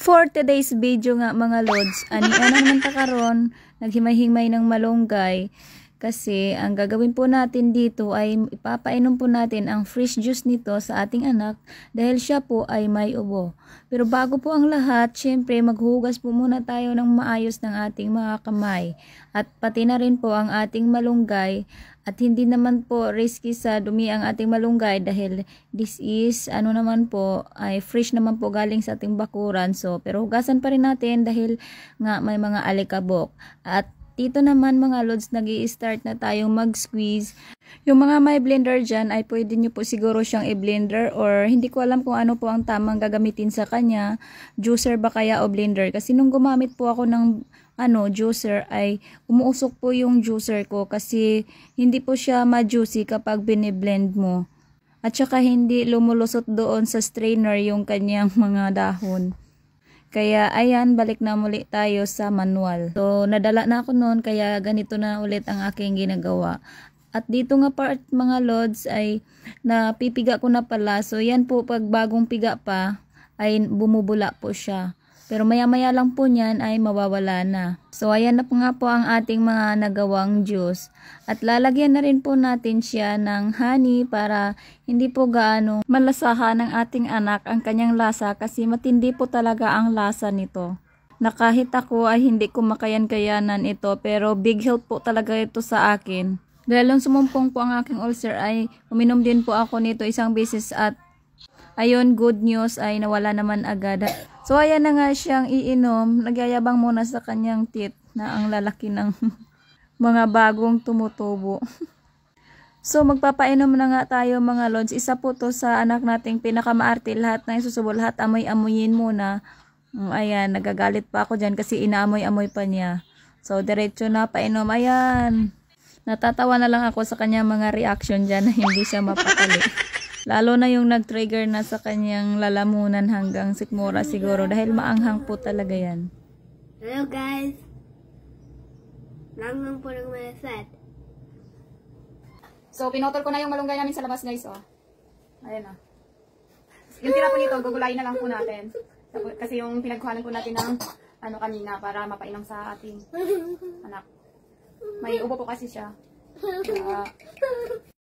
for today's video nga mga lods, ani naman ta karon naghimay-himay ng malunggay kasi ang gagawin po natin dito ay ipapainom po natin ang fresh juice nito sa ating anak dahil siya po ay may ubo. Pero bago po ang lahat, syempre maghugas po muna tayo ng maayos ng ating mga kamay at pati na rin po ang ating malunggay. At hindi naman po risky sa dumi ang ating malunggay dahil this is naman po ay fresh naman po galing sa ating bakuran. So pero hugasan pa rin natin dahil nga may mga alikabok. At dito naman mga lods, nag-i-start na tayong mag-squeeze. Yung mga may blender dyan ay pwede nyo po siguro siyang i-blender or hindi ko alam kung ano po ang tamang gagamitin sa kanya. Juicer ba kaya o blender? Kasi nung gumamit po ako ng juicer ay umuusok po yung juicer ko kasi hindi po siya ma-juicy kapag biniblend mo. At saka hindi lumulusot doon sa strainer yung kanyang mga dahon. Kaya ayan, balik na muli tayo sa manual. So nadala na ako noon kaya ganito na ulit ang aking ginagawa. At dito nga part mga lods ay napipiga ko na pala. So yan po pag bagong piga pa ay bumubula po siya. Pero maya-maya lang po niyan ay mawawala na. So ayan na po nga po ang ating mga nagawang juice. At lalagyan na rin po natin siya ng honey para hindi po gaano malasahan ng ating anak ang kanyang lasa kasi matindi po talaga ang lasa nito. Na kahit ako ay hindi ko makayan-kayanan ito pero big help po talaga ito sa akin. Dahil nung sumumpong po ang aking ulcer ay uminom din po ako nito isang beses at ayun, good news ay nawala naman agad. So ayan na nga siyang iinom, nagyayabang muna sa kanyang teeth na ang lalaki ng mga bagong tumutubo. So magpapainom na nga tayo mga lods. Isa po to sa anak nating pinakamaarte, lahat na isusubo, lahat amoy-amoyin muna. Ayan, nagagalit pa ako dyan kasi inaamoy-amoy pa niya. So diretso na painom, ayan. Natatawa na lang ako sa kanyang mga reaction dyan na hindi siya mapakali. Lalo na yung nag-trigger na sa kanyang lalamunan hanggang sikmura siguro dahil maanghang po talaga yan. Hello guys! Langang po ng mga set. So, pinotol ko na yung malunggay namin sa labas guys. Oh. Ayan o. Yung tira po nito, gugulayin na lang po natin. Kasi yung pinagkuhanan po natin ng kanina para mapainom sa ating anak. May ubo po kasi siya.